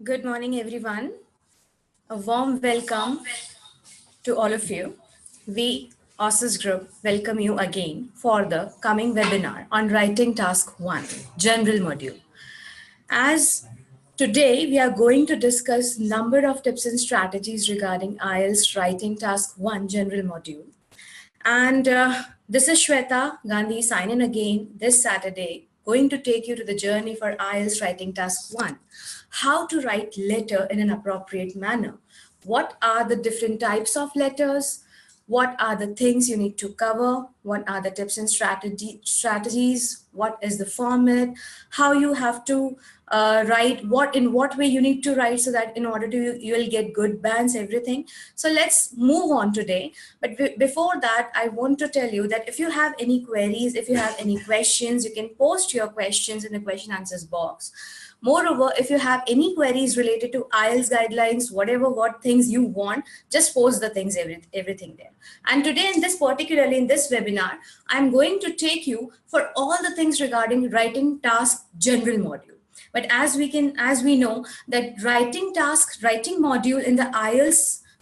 Good morning, everyone. A warm welcome to all of you. We, OSIS Group, welcome you again for the coming webinar on Writing Task 1, General Module. As today, we are going to discuss number of tips and strategies regarding IELTS Writing Task 1, General Module. And this is Shweta Gandhi signing again this Saturday, going to take you to the journey for IELTS Writing Task 1. How to write letter in an appropriate manner. What are the different types of letters? What are the things you need to cover? What are the tips and strategies? What is the format? How you have to write, in what way you need to write so that in order to you will get good bands, everything. So let's move on today. But before that, I want to tell you that if you have any queries, if you have any questions, you can post your questions in the question answers box. Moreover, if you have any queries related to IELTS guidelines, what things you want, just post the things, everything there. And today particularly in this webinar, I'm going to take you for all the things regarding writing task general module. But as we know that writing module in the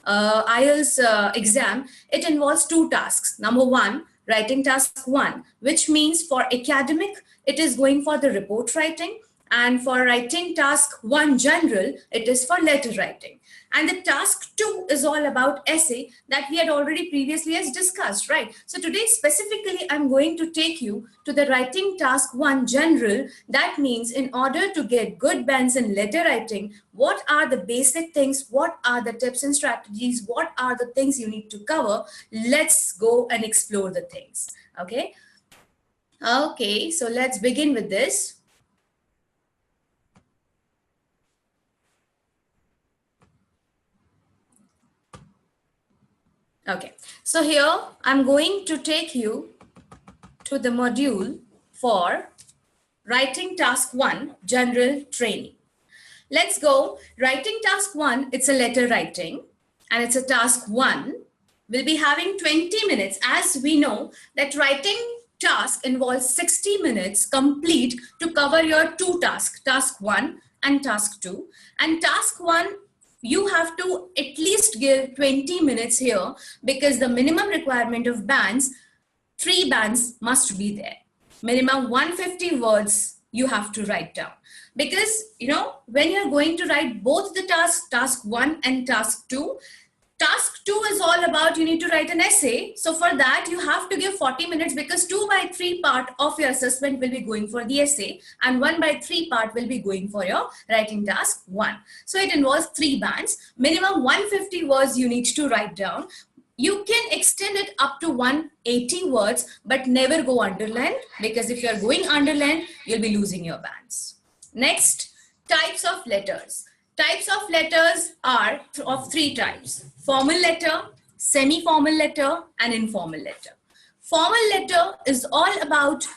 IELTS exam, it involves two tasks. Number one, writing task 1, which means for academic, it is going for the report writing. And for writing task 1 general, it is for letter writing. And the task 2 is all about essay that we had already previously as discussed, right? So today specifically, I'm going to take you to the writing task 1 general. That means in order to get good bands in letter writing, what are the basic things? What are the tips and strategies? What are the things you need to cover? Let's go and explore the things, okay? Okay, so let's begin with this. Okay, so here I'm going to take you to the module for writing task 1, general training. Let's go. Writing task 1, it's a letter writing and it's a task 1. We'll be having 20 minutes. As we know that writing task involves 60 minutes complete to cover your two tasks, task 1 and task 2. And task 1, you have to at least give 20 minutes here because the minimum requirement of bands, 3 bands must be there. Minimum 150 words you have to write down. Because, you know, when you're going to write both the tasks, task 1 and task 2 is all about you need to write an essay. So for that, you have to give 40 minutes because 2/3 part of your assessment will be going for the essay and 1/3 part will be going for your writing task 1. So it involves 3 bands. Minimum 150 words you need to write down. You can extend it up to 180 words, but never go underline because if you're going underline, you'll be losing your bands. Next, types of letters. Types of letters are of 3 types: formal letter, semi-formal letter, and informal letter. Formal letter is all about,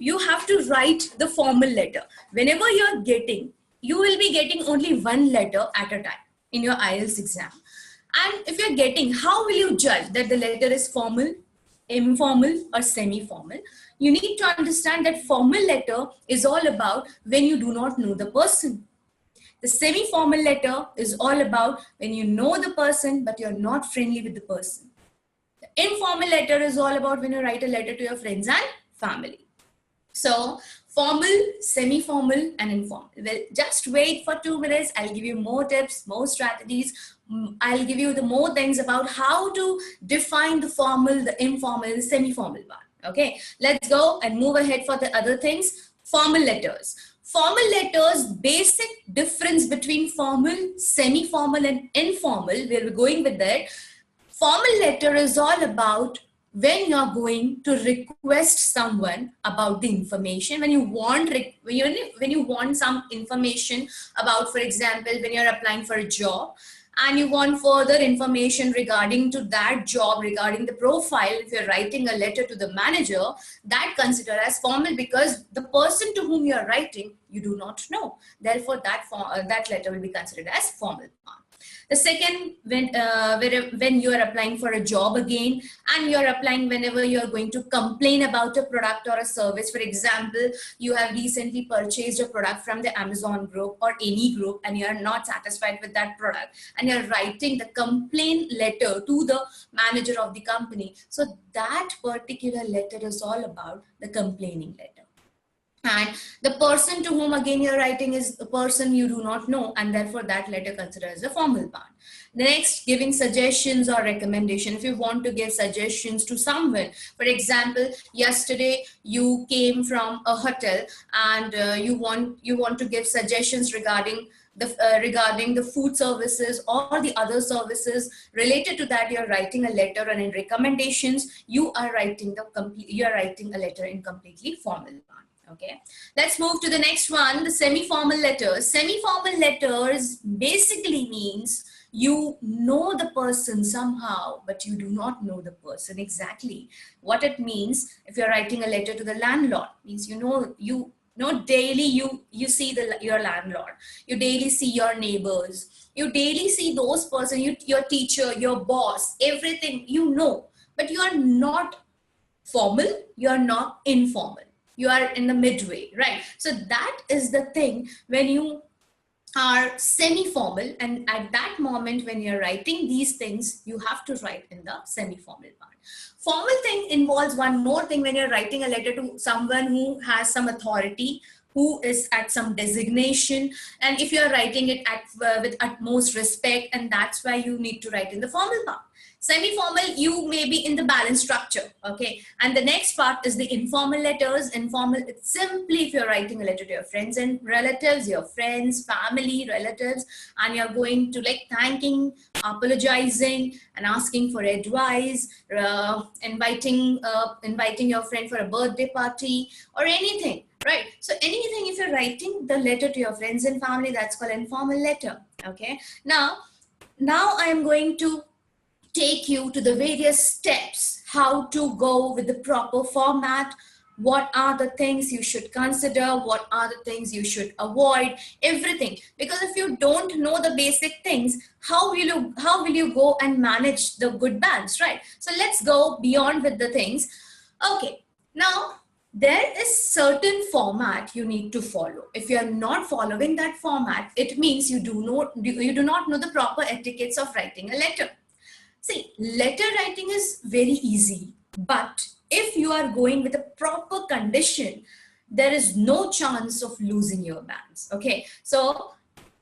you have to write the formal letter. Whenever you will be getting only 1 letter at a time in your IELTS exam. And if you're getting, how will you judge that the letter is formal, informal, or semi-formal? You need to understand that formal letter is all about when you do not know the person. The semi-formal letter is all about when you know the person, but you're not friendly with the person. The informal letter is all about when you write a letter to your friends and family. So, formal, semi-formal, and informal. Well, just wait for 2 minutes. I'll give you more tips, more strategies. I'll give you the more things about how to define the formal, the informal, the semi-formal one. Okay, let's go and move ahead for the other things. Formal letters. Formal letters, basic difference between formal, semi-formal, and informal. We're going with that. Formal letter is all about when you're going to request someone about the information, when you want some information about, for example, when you're applying for a job and you want further information regarding to that job, regarding the profile, if you're writing a letter to the manager, that considered as formal because the person to whom you're writing, you do not know. Therefore, that letter will be considered as formal. The second, when you are applying for a job again, and you are applying whenever you are going to complain about a product or a service. For example, you have recently purchased a product from the Amazon group or any group, and you are not satisfied with that product, and you are writing the complaint letter to the manager of the company. So that particular letter is all about the complaining letter. And the person to whom again you're writing is a person you do not know, and therefore that letter considered as a formal part. The next, giving suggestions or recommendation. If you want to give suggestions to someone, for example, yesterday you came from a hotel and you want to give suggestions regarding the food services or the other services related to that. You're writing a letter, and in recommendations you are writing a letter in completely formal part. Okay, let's move to the next one, the semi-formal letters. Semi-formal letters basically means you know the person somehow, but you do not know the person exactly. What it means, if you're writing a letter to the landlord, means you know daily you see your landlord, you daily see your neighbors, you daily see those person, your teacher, your boss, everything you know, but you are not formal, you are not informal. You are in the midway, right? So that is the thing when you are semi-formal, and at that moment when you're writing these things, you have to write in the semi-formal part. Formal thing involves one more thing when you're writing a letter to someone who has some authority, who is at some designation, and if you're writing it with utmost respect, and that's why you need to write in the formal part. Semi-formal, you may be in the balanced structure, okay? And the next part is the informal letters. Informal, it's simply if you're writing a letter to your friends and relatives, your friends, family, relatives, and you're going to like thanking, apologizing, and asking for advice, inviting your friend for a birthday party or anything, right? So anything, if you're writing the letter to your friends and family, that's called informal letter, okay? Now I am going to take you to the various steps, how to go with the proper format, what are the things you should consider, what are the things you should avoid, everything. Because if you don't know the basic things, how will you go and manage the good bands, right? So let's go beyond with the things. Okay, now there is certain format you need to follow. If you are not following that format, it means you do not know the proper etiquettes of writing a letter. See, letter writing is very easy, but if you are going with a proper condition, there is no chance of losing your bands. Okay, so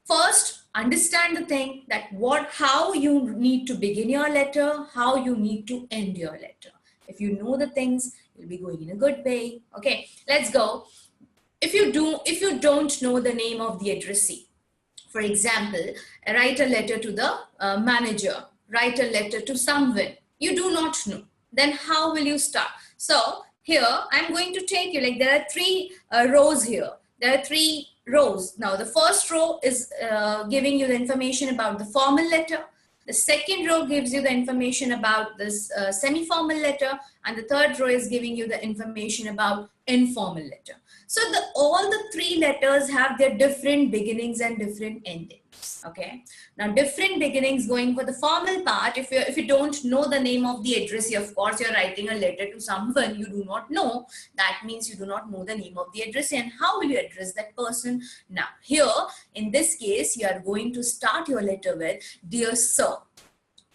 first understand the thing that how you need to begin your letter, how you need to end your letter. If you know the things, you'll be going in a good way. Okay, let's go. If you don't know the name of the addressee, for example, write a letter to the manager, write a letter to someone you do not know, then how will you start? So here I'm going to take you, like there are three rows here. There are three rows. Now the first row is giving you the information about the formal letter. The second row gives you the information about this semi-formal letter, and the third row is giving you the information about informal letter. So all the three letters have their different beginnings and different endings. Okay. Now different beginnings going for the formal part. If you don't know the name of the addressee, of course you're writing a letter to someone you do not know. That means you do not know the name of the addressee, and how will you address that person? Now here in this case, you are going to start your letter with dear sir.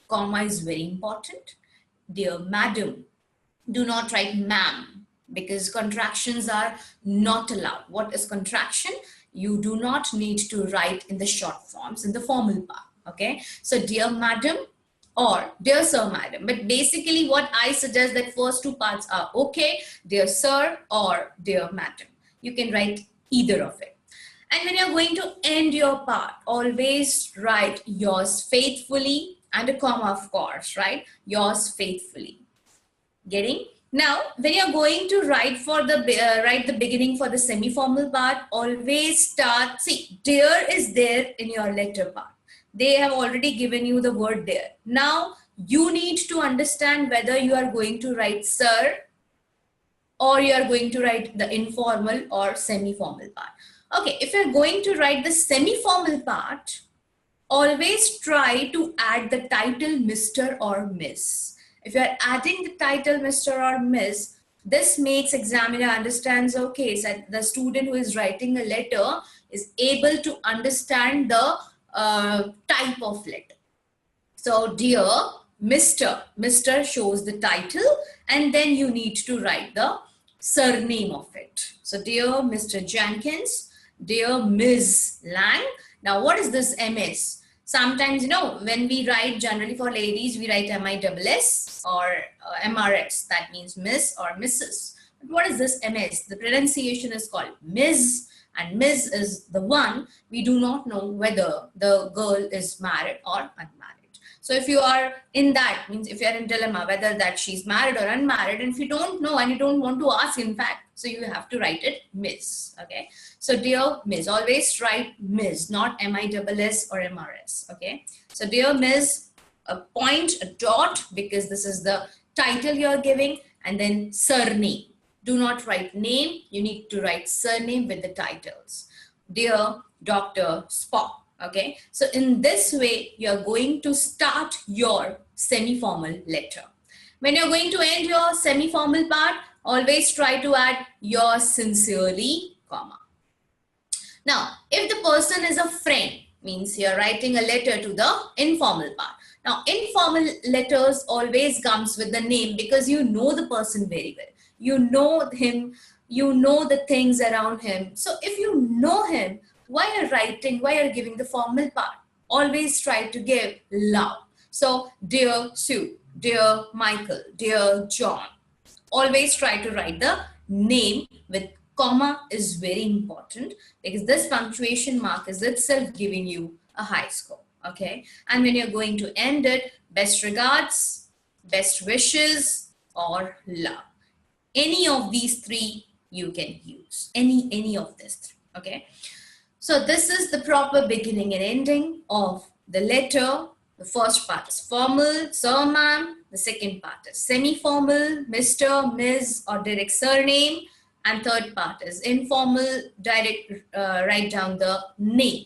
Comma is very important. Dear madam. Do not write ma'am, because contractions are not allowed. What is contraction? You do not need to write in the short forms in the formal part. Okay, so dear madam or dear sir madam, but basically what I suggest that first two parts are okay, dear sir or dear madam. You can write either of it. And when you're going to end your part, always write yours faithfully and a comma, of course, right? Yours faithfully. Getting? Now, when you're going to write the beginning for the semi-formal part, always start, see, dear is there in your letter part. They have already given you the word there. Now, you need to understand whether you are going to write sir or you are going to write the informal or semi-formal part. Okay, if you're going to write the semi-formal part, always try to add the title Mr. or Miss. If you are adding the title Mr. or Miss, this makes examiner understands, okay, so the student who is writing a letter is able to understand the type of letter. So dear Mr. shows the title, and then you need to write the surname of it. So dear Mr. Jenkins, dear Ms. Lang. Now what is this MS? Sometimes, you know, when we write, generally for ladies, we write MISS or MRS. That means Miss or Mrs. But what is this MS? The pronunciation is called Ms, and Ms is the one. We do not know whether the girl is married or unmarried. So if you are in that, means if you are in dilemma whether that she's married or unmarried, and if you don't know and you don't want to ask, in fact, so you have to write it Miss. Okay. So dear Miss, always write Miss, not MISS or MRS. Okay. So dear Miss, a point, a dot, because this is the title you're giving, and then surname. Do not write name. You need to write surname with the titles. Dear Dr. Spock. Okay, so in this way, you're going to start your semi-formal letter. When you're going to end your semi-formal part, always try to add yours sincerely, comma. Now, if the person is a friend, means you're writing a letter to the informal part. Now, informal letters always comes with the name because you know the person very well. You know him, you know the things around him. So if you know him, why you're writing, why you're giving the formal part, always try to give love. So dear Sue, dear Michael, dear John, always try to write the name with comma is very important, because this punctuation mark is itself giving you a high score. Okay, and when you're going to end it, best regards, best wishes, or love. Any of these three you can use, any of these three. Okay. So this is the proper beginning and ending of the letter. The first part is formal, sir, ma'am. The second part is semi-formal, Mr., Ms., or direct surname. And third part is informal, direct, write down the name.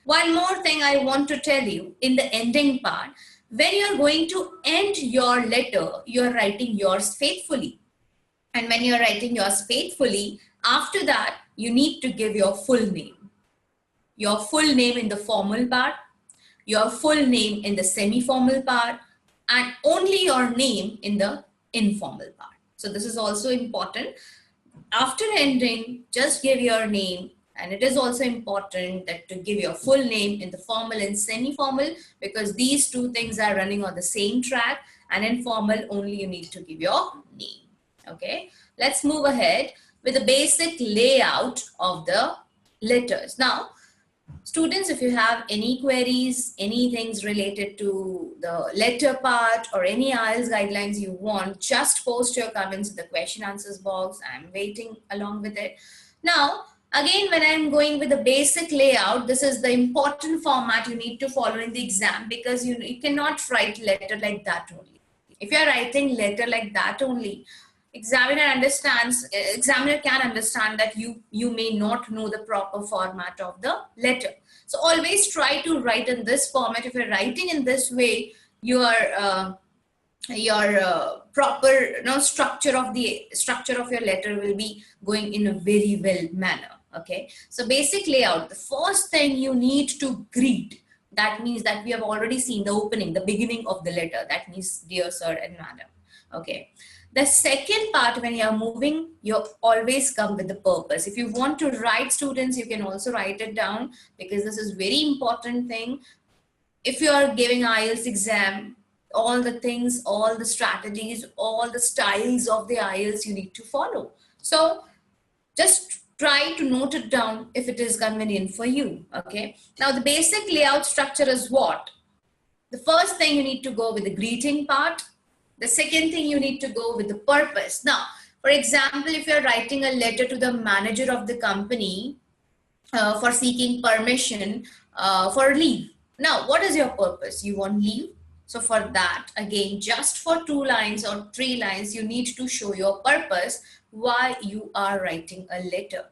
One more thing I want to tell you in the ending part, when you're going to end your letter, you're writing yours faithfully. And when you're writing yours faithfully, after that, you need to give your full name. Your full name in the formal part, your full name in the semi-formal part, and only your name in the informal part. So this is also important. After ending, just give your name, and it is also important that to give your full name in the formal and semi-formal, because these two things are running on the same track, and in formal only you need to give your name. Okay, let's move ahead with the basic layout of the letters. Now, students, if you have any queries, any things related to the letter part or any IELTS guidelines you want, just post your comments in the question answers box. I'm waiting along with it. Now, again, when I'm going with the basic layout, this is the important format you need to follow in the exam, because you cannot write letter like that only. If you're writing letter like that only, examiner can understand that you may not know the proper format of the letter. So always try to write in this format. If you're writing in this way, your proper structure of your letter will be going in a very well manner. Okay, so basic layout, the first thing you need to greet, that means that we have already seen the opening, the beginning of the letter, that means dear sir and madam. Okay, the second part, when you are moving, you always come with the purpose. If you want to write, students, you can also write it down, because this is very important thing. If you are giving IELTS exam, all the things, all the strategies, all the styles of the IELTS you need to follow. So just try to note it down if it is convenient for you. Okay. Now the basic layout structure is what? The first thing you need to go with the greeting part. The second thing you need to go with the purpose. Now, for example, if you're writing a letter to the manager of the company for seeking permission for leave. Now, what is your purpose? You want leave. So for that, again, just for 2 lines or 3 lines, you need to show your purpose, why you are writing a letter.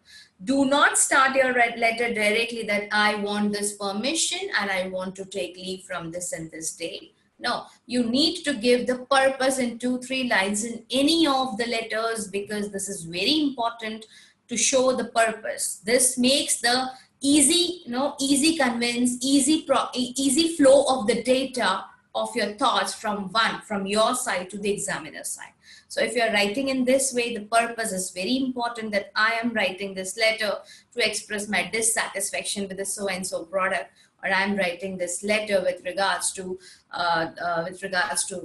Do not start your letter directly that I want this permission and I want to take leave from this and this day. No, you need to give the purpose in 2-3 lines in any of the letters, because this is very important to show the purpose. This makes the easy, easy convince, easy flow of the data of your thoughts from your side to the examiner side. So if you're writing in this way, the purpose is very important, that I am writing this letter to express my dissatisfaction with the so-and-so product, or I'm writing this letter with regards to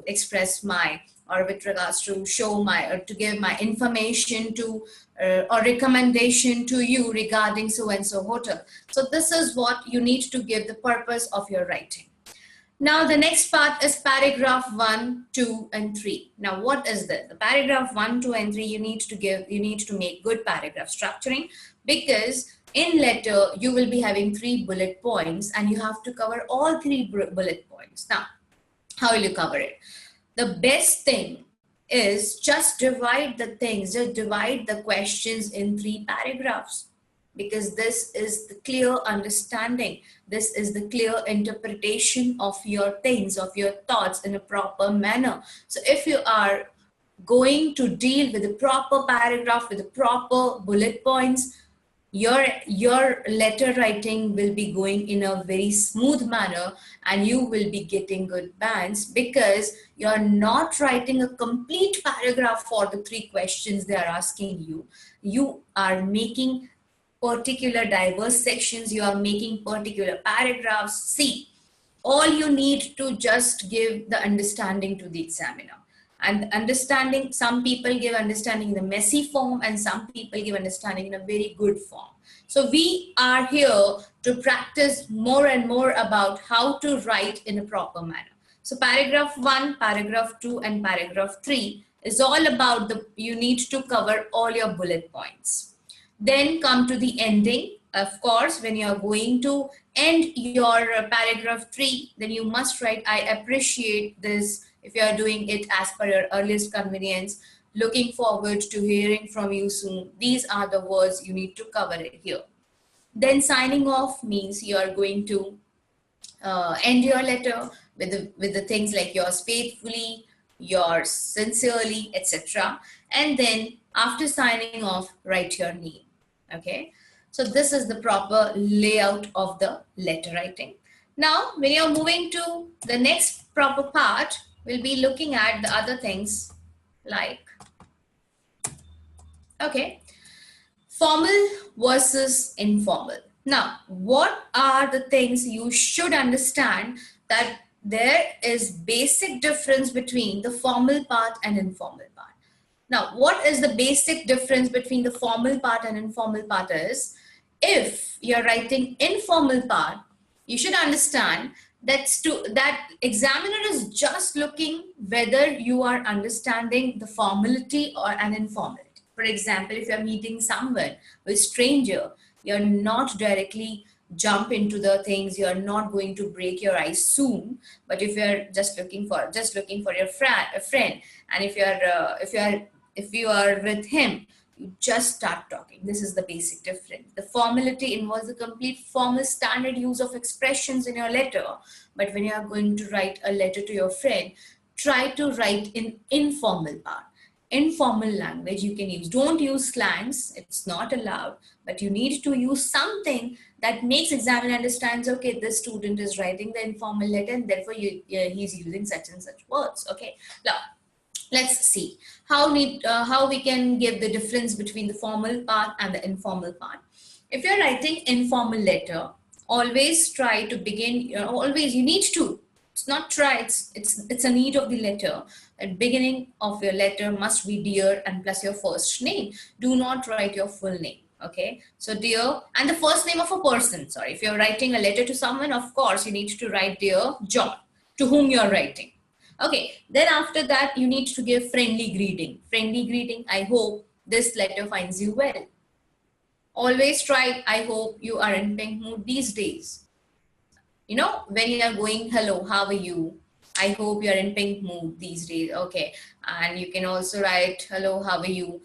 express my, or with regards to show my, or to give my information to, or recommendation to you regarding so-and-so hotel. So this is what you need to give the purpose of your writing. Now the next part is paragraph 1, 2, and 3. Now what is this? The paragraph 1, 2, and 3, you need to make good paragraph structuring, because in letter you will be having 3 bullet points and you have to cover all 3 bullet points. Now, how will you cover it? The best thing is just divide the questions in 3 paragraphs. Because this is the clear understanding. This is the clear interpretation of your things, of your thoughts in a proper manner. So if you are going to deal with the proper paragraph, with the proper bullet points, your letter writing will be going in a very smooth manner, and you will be getting good bands, because you're not writing a complete paragraph for the 3 questions they are asking you. You are making particular diverse sections, you are making particular paragraphs. See, all you need to just give the understanding to the examiner. And understanding, some people give understanding in a messy form and some people give understanding in a very good form. So we are here to practice more and more about how to write in a proper manner. So paragraph 1, paragraph 2, and paragraph 3 is all about you need to cover all your bullet points. Then come to the ending. Of course, when you are going to end your paragraph 3, then you must write, I appreciate this. If you are doing it as per your earliest convenience, looking forward to hearing from you soon. These are the words you need to cover it here. Then signing off means you are going to end your letter with the things like yours faithfully, yours sincerely, etc. And then after signing off, write your name. Okay, so this is the proper layout of the letter writing. Now, when you're moving to the next proper part, we'll be looking at the other things like, okay, formal versus informal. Now, what are the things you should understand, that there is basic difference between the formal part and informal part. Now, what is the basic difference between the formal part and informal part is, if you're writing informal part, you should understand that examiner is just looking whether you are understanding the formality or an informality. For example, if you're meeting someone who is stranger, you're not directly jump into the things, you're not going to break your ice soon. But if you're just looking for your friend, and if you are with him, you just start talking. This is the basic difference. The formality involves the complete formal standard use of expressions in your letter. But when you are going to write a letter to your friend, try to write in informal part. Informal language you can use. Don't use slangs. It's not allowed. But you need to use something that makes examiner understands, okay, this student is writing the informal letter and therefore he's using such and such words. Okay. Now, let's see how we can give the difference between the formal part and the informal part. If you're writing informal letter, always try to begin, you need to, it's not try, it's a need of the letter. At beginning of your letter must be dear and plus your first name. Do not write your full name. Okay, so dear and the first name of a person. Sorry, if you're writing a letter to someone, of course you need to write dear John, to whom you're writing. Okay, then after that you need to give friendly greeting. Friendly greeting, I hope this letter finds you well. Always try, I hope you are in pink mood these days. When you are going, hello, how are you? I hope you're in pink mood these days. Okay. And you can also write, hello, how are you?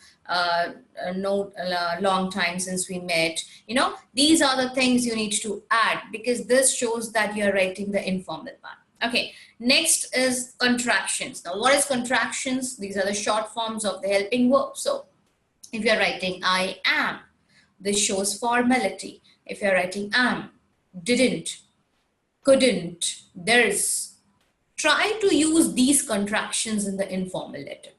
No, long time since we met. You know, these are the things you need to add because this shows that you're writing the informal part. Okay. Next is contractions. Now, what is contractions? These are the short forms of the helping verb. So if you're writing I am, this shows formality. If you're writing am, didn't, couldn't, there's. Try to use these contractions in the informal letter.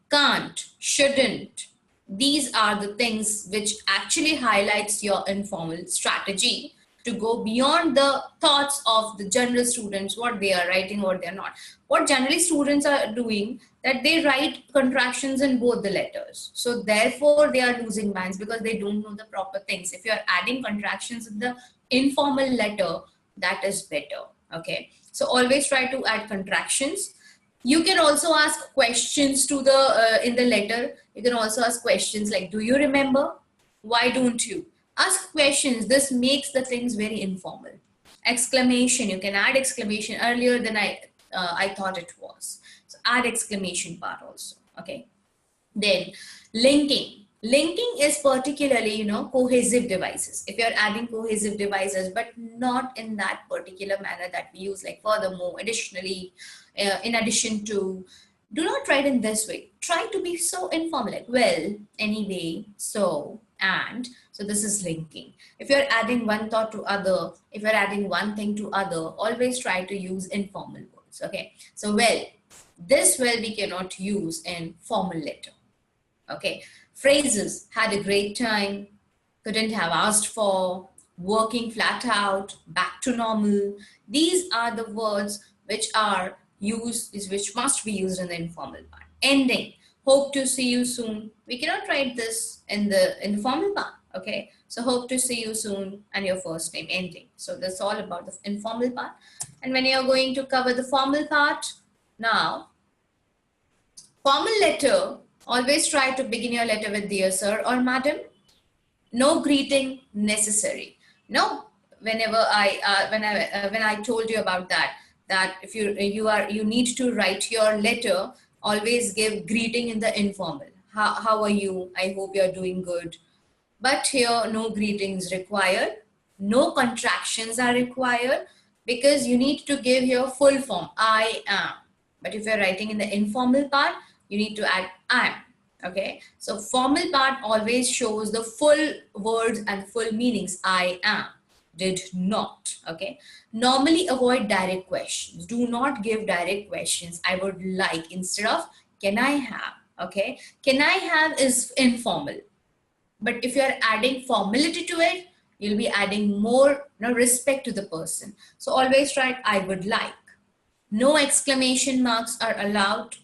Can't, shouldn't. These are the things which actually highlights your informal strategy to go beyond the thoughts of the general students, what they are writing, what they're not. What generally students are doing, that they write contractions in both the letters. So therefore they are losing bands because they don't know the proper things. If you are adding contractions in the informal letter, that is better. Okay. So always try to add contractions. You can also ask questions to the in the letter. You can also ask questions like, do you remember? Why don't you? Ask questions. This makes the things very informal. Exclamation. You can add exclamation earlier than I thought it was. So add exclamation part also. Okay. Then linking. Linking is particularly, you know, cohesive devices. If you're adding cohesive devices, but not in that particular manner that we use, like furthermore, additionally, in addition to, do not write in this way. Try to be so informal, like, well, anyway, so, and. So this is linking. If you're adding one thought to other, if you're adding one thing to other, always try to use informal words. Okay. So, well, this well we cannot use in formal letter. Okay. Phrases, had a great time, couldn't have asked for, working flat out, back to normal. These are the words which are used, which must be used in the informal part. Ending, hope to see you soon. We cannot write this in the formal part. Okay, so hope to see you soon and your first name. Ending. So that's all about the informal part. And when you're going to cover the formal part, now, formal letter, always try to begin your letter with dear sir or madam. No greeting necessary. No, whenever when I told you about that if you need to write your letter, always give greeting in the informal. How are you? I hope you're doing good. But here, no greetings required. No contractions are required because you need to give your full form. I am. But if you're writing in the informal part, you need to add am. Okay. So formal part always shows the full words and full meanings. I am. Did not. Okay. Normally avoid direct questions. Do not give direct questions. I would like instead of can I have. Okay. Can I have is informal. But if you're adding formality to it, you'll be adding more respect to the person. So always write, I would like. No exclamation marks are allowed.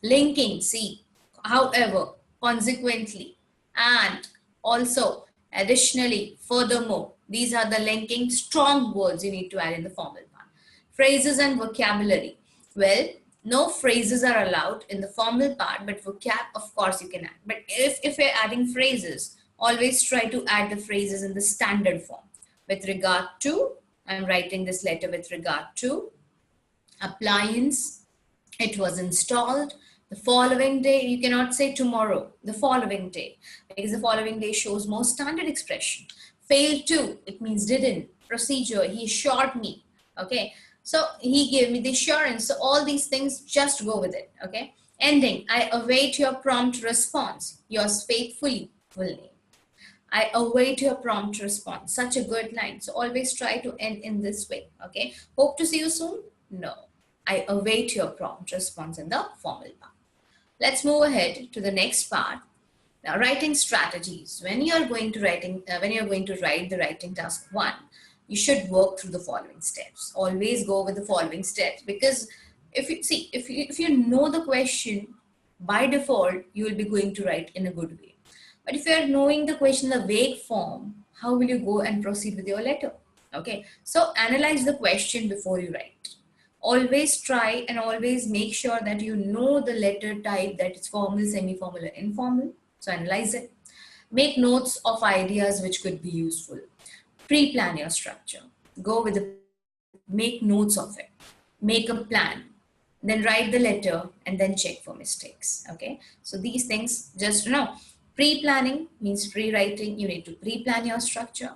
Linking, see, however, consequently, and also, additionally, furthermore. These are the linking strong words you need to add in the formal part. Phrases and vocabulary. Well, no phrases are allowed in the formal part, but vocab, of course, you can add. But if you're adding phrases, always try to add the phrases in the standard form. With regard to, I'm writing this letter with regard to appliance, it was installed. The following day, you cannot say tomorrow, the following day, because the following day shows more standard expression. Failed to, it means didn't. Procedure, he assured me. Okay, so he gave me the assurance. So all these things, just go with it. Okay, ending, I await your prompt response. Yours faithfully, full name. I await your prompt response. Such a good line. So always try to end in this way. Okay. Hope to see you soon. No. I await your prompt response in the formal part. Let's move ahead to the next part. Now, writing strategies. When you're going to write the writing task 1, you should work through the following steps. Always go with the following steps, because if you know the question, by default, you will be going to write in a good way. But if you are knowing the question in a vague form, how will you go and proceed with your letter? Okay, so analyze the question before you write. Always try and always make sure that you know the letter type, that it's formal, semi-formal, or informal. So analyze it. Make notes of ideas which could be useful. Pre-plan your structure. Go with make notes of it. Make a plan. then write the letter, and then check for mistakes. Okay, so these things, just pre-planning means pre-writing. You need to pre-plan your structure,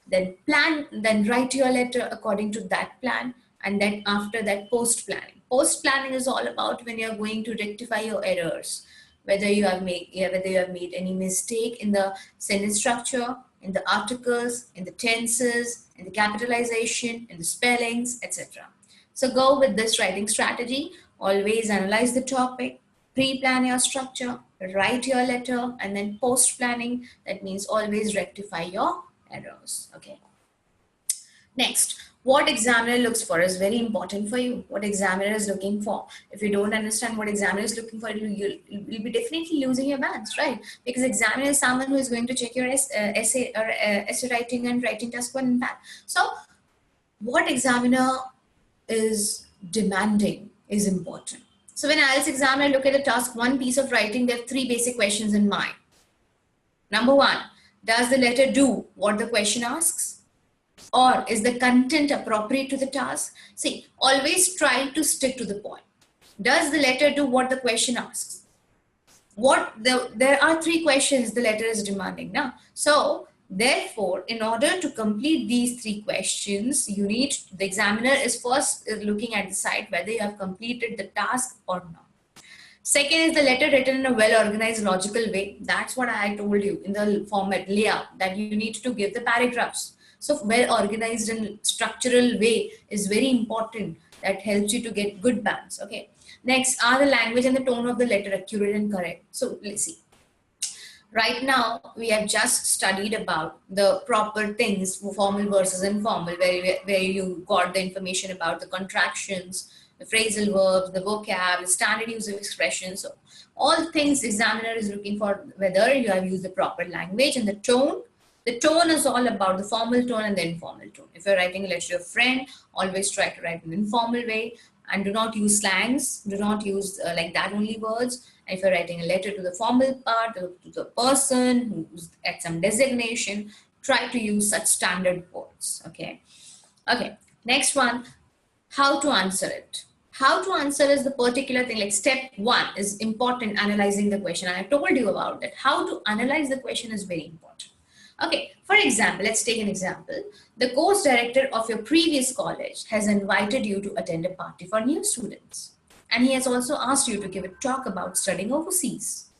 then write your letter according to that plan, and then after that, post-planning. Post-planning is all about when you're going to rectify your errors, whether you have made any mistake in the sentence structure, in the articles, in the tenses, in the capitalization, in the spellings, etc. So go with this writing strategy. Always analyze the topic, pre-plan your structure, write your letter, and then post-planning. That means always rectify your errors. Okay. Next, what examiner looks for is very important for you. What examiner is looking for. If you don't understand what examiner is looking for, you'll be definitely losing your balance, right? Because examiner is someone who is going to check your essay writing and writing task 1 impact. So what examiner is demanding is important. So when IELTS examiner look at the task 1 piece of writing, they have 3 basic questions in mind. Number 1, does the letter do what the question asks? Or is the content appropriate to the task? See, always try to stick to the point. Does the letter do what the question asks? There are 3 questions the letter is demanding now. So therefore, in order to complete these 3 questions, the examiner is first looking at the site whether you have completed the task or not. Second is the letter written in a well-organized, logical way. That's what I told you in the format layout, that you need to give the paragraphs. So well-organized and structural way is very important. That helps you to get good balance. Okay. Next, are the language and the tone of the letter accurate and correct? So let's see. Right now, we have just studied about the proper things, formal versus informal, where you got the information about the contractions, the phrasal verbs, the vocab, the standard use of expressions. So all things examiner is looking for, whether you have used the proper language and the tone. The tone is all about the formal tone and the informal tone. If you're writing a letter to a friend, always try to write in an informal way, and do not use slangs. Do not use like that only words. And if you're writing a letter to the formal part, to the person who's at some designation, try to use such standard words. Okay. Okay. Next one, how to answer it. How to answer is the particular thing, like step 1 is important, analyzing the question. I told you about that. How to analyze the question is very important. Okay, for example, let's take an example. The course director of your previous college has invited you to attend a party for new students. And he has also asked you to give a talk about studying overseas.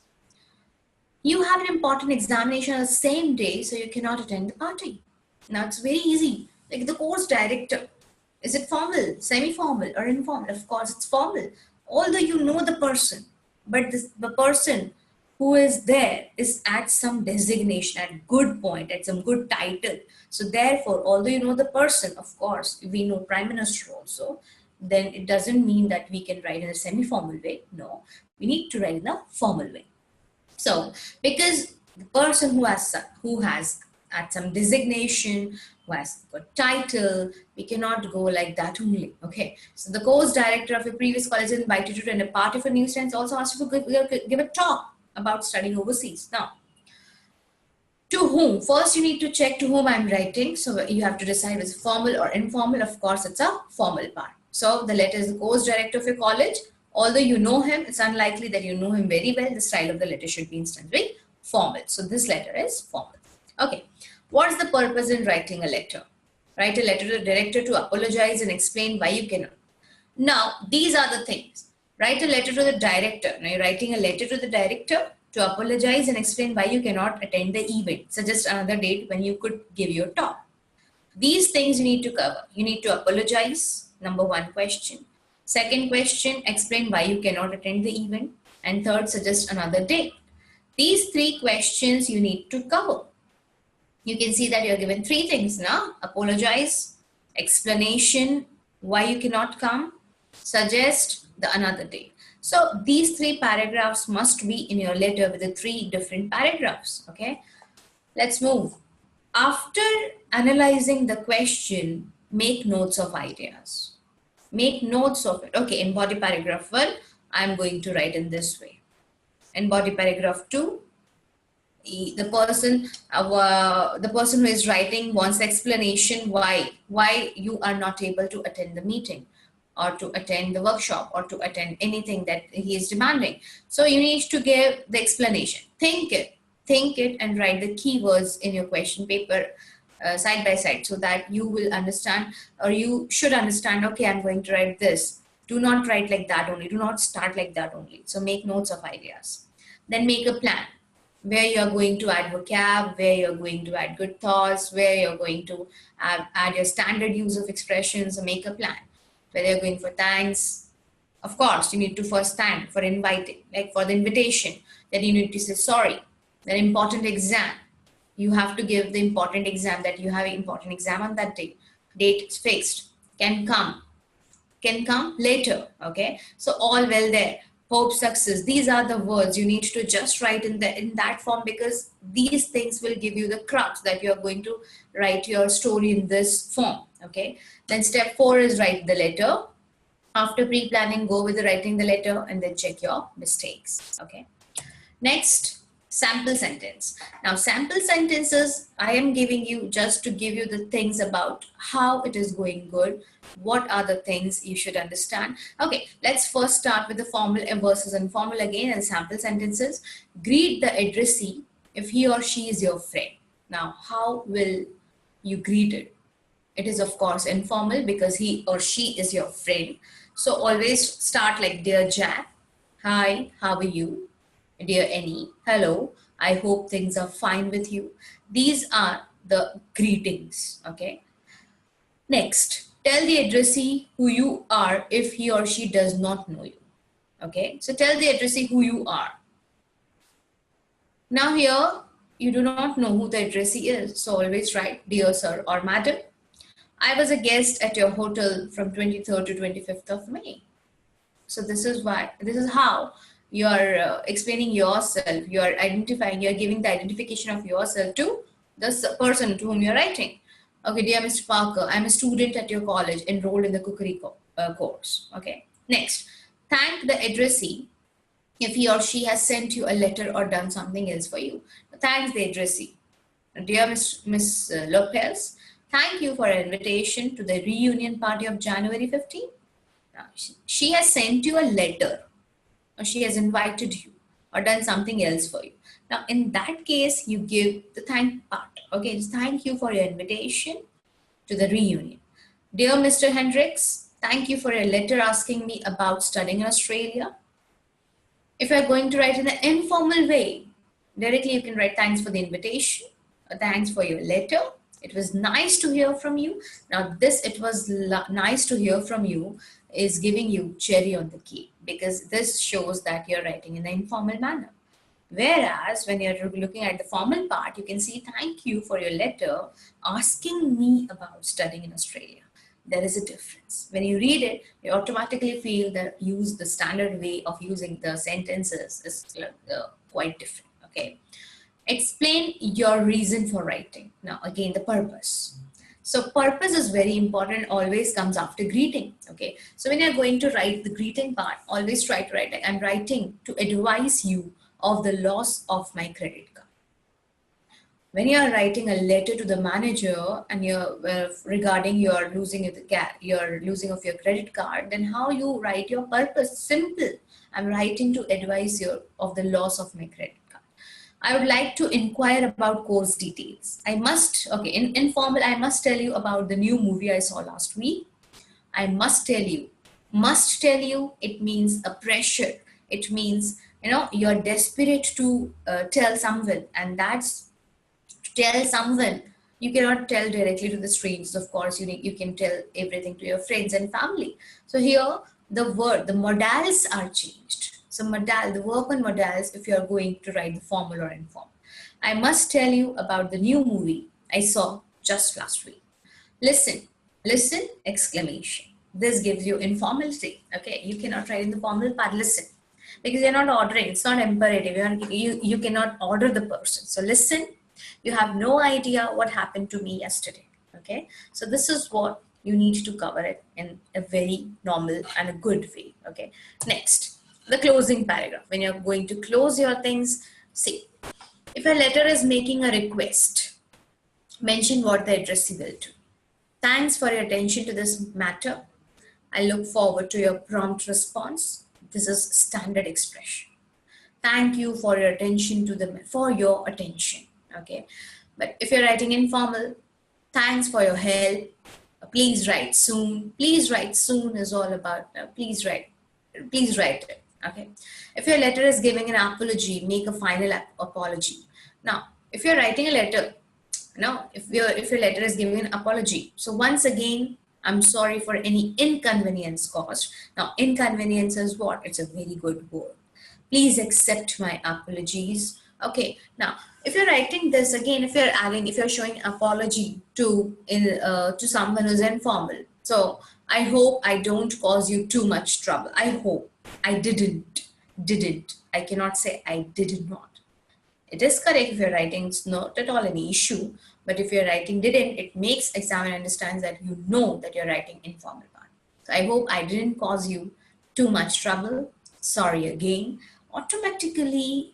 You have an important examination on the same day, so you cannot attend the party. Now, it's very easy. Like the course director, is it formal, semi-formal, or informal? Of course, it's formal. Although you know the person, but the person who is there is at some designation, at good point, at some good title. So therefore, although you know the person, of course, we know Prime Minister also, then it doesn't mean that we can write in a semi-formal way. No, we need to write in a formal way. So, because the person who has at some designation, who has a title, we cannot go like that only. Okay. So the course director of your previous college invited you to attend a party for new students, also asked you to give a talk about studying overseas. Now, to whom? First, you need to check to whom I'm writing. So you have to decide if it's formal or informal. Of course, it's a formal part. So the letter is the course director of your college. Although you know him, it's unlikely that you know him very well. The style of the letter should be instantly formal. So this letter is formal. Okay. What's the purpose in writing a letter? Write a letter to the director to apologize and explain why you cannot. Now, these are the things. Write a letter to the director. Now, you're writing a letter to the director to apologize and explain why you cannot attend the event. Suggest another date when you could give your talk. These things you need to cover. You need to apologize, number 1 question. Second question, explain why you cannot attend the event. And third, suggest another date. These 3 questions you need to cover. You can see that you're given 3 things now. Apologize, explanation, why you cannot come, suggest another date. So these 3 paragraphs must be in your letter with the 3 different paragraphs. Okay. Let's move. After analyzing the question, make notes of ideas. Make notes of it. Okay, in body paragraph 1, I'm going to write in this way. In body paragraph 2, the person who is writing wants explanation why you are not able to attend the meeting. or to attend the workshop or to attend anything that he is demanding. So you need to give the explanation. Think it and write the keywords in your question paper side by side so that you will understand, or you should understand, okay, I'm going to write this. Do not write like that only. Do not start like that only. So make notes of ideas. Then make a plan where you're going to add vocab, where you're going to add good thoughts, where you're going to add your standard use of expressions. So make a plan. Whether you're going for thanks, of course, you need to first thank for inviting, like for the invitation. Then you need to say sorry. Then important exam. You have to give the important exam, that you have an important exam on that day. Date is fixed. Can come later. Okay. So all well there. Hope, success. These are the words you need to just write in that form, because these things will give you the crux that you are going to write your story in this form. Okay. Then step 4 is write the letter. After pre-planning, go with the writing the letter and then check your mistakes. Okay. Next, sample sentence. Now, sample sentences, I am giving you just to give you the things about how it is going good. What are the things you should understand? Okay, let's first start with the formal versus informal again, and sample sentences. Greet the addressee if he or she is your friend. Now, how will you greet it? It is, of course, informal because he or she is your friend. So always start like, Dear Jack, hi, how are you? Dear Annie, hello, I hope things are fine with you. These are the greetings, okay? Next, tell the addressee who you are if he or she does not know you, okay? So tell the addressee who you are. Now here, you do not know who the addressee is, so always write, Dear Sir or Madam, I was a guest at your hotel from 23rd to 25th of May. So this is how you are explaining yourself, you are identifying, you are giving the identification of yourself to the person to whom you are writing. Okay, dear Mr. Parker, I'm a student at your college enrolled in the cookery course. Okay, next, thank the addressee if he or she has sent you a letter or done something else for you. Thanks the addressee. Dear Miss Lopez, thank you for an invitation to the reunion party of January 15th. Now, she has sent you a letter, or she has invited you, or done something else for you. Now, in that case, you give the thank part. Okay, just thank you for your invitation to the reunion. Dear Mr. Hendricks, thank you for a letter asking me about studying in Australia. If you're going to write in an informal way, directly you can write thanks for the invitation, or thanks for your letter. It was nice to hear from you. Now this, it was nice to hear from you, is giving you cherry on the cake, because this shows that you're writing in an informal manner. Whereas when you're looking at the formal part, you can see thank you for your letter asking me about studying in Australia. There is a difference. When you read it, you automatically feel that the standard way of using the sentences is quite different. Okay. Explain your reason for writing. Now again, the purpose. So purpose is very important, always comes after greeting. Okay. So when you're going to write the greeting part, always try to write like, I'm writing to advise you of the loss of my credit card. When you are writing a letter to the manager and you're regarding your losing of your credit card, then how you write your purpose? Simple. I'm writing to advise you of the loss of my credit card. I would like to inquire about course details. In informal, I must tell you about the new movie I saw last week. I must tell you. Must tell you, it means a pressure. It means, you're desperate to tell someone, and that's to tell someone. You cannot tell directly to the strangers. Of course, you can tell everything to your friends and family. So here, the modals are changed. So the verb on modals, if you're going to write the formal or informal. I must tell you about the new movie I saw just last week. Listen, exclamation. This gives you informality. Okay, you cannot write in the formal part, listen. Because you're not ordering, it's not imperative. You cannot order the person. So listen, you have no idea what happened to me yesterday. Okay, so this is what you need to cover it in a very normal and a good way. Okay, next, the closing paragraph. When you're going to close your things, see, if a letter is making a request, mention what the addressee will do. Thanks for your attention to this matter. I look forward to your prompt response. This is standard expression. Thank you for your attention for your attention. Okay. But if you're writing informal, thanks for your help. Please write soon. Please write soon is all about please write. Please write it. Okay. If your letter is giving an apology, make a final apology. Now, if you're writing a letter, if your letter is giving an apology, so once again, I'm sorry for any inconvenience caused. Now, inconvenience is what? It's a very good word. Please accept my apologies. Okay. Now, if you're writing this again, if you're showing apology to someone who's informal, so I hope I don't cause you too much trouble. I hope I didn't. I cannot say I did not. It is correct if you're writing, it's not at all any issue. But if you're writing didn't, it makes examiner understands that you know that you're writing informal part. So I hope I didn't cause you too much trouble. Sorry again. Automatically,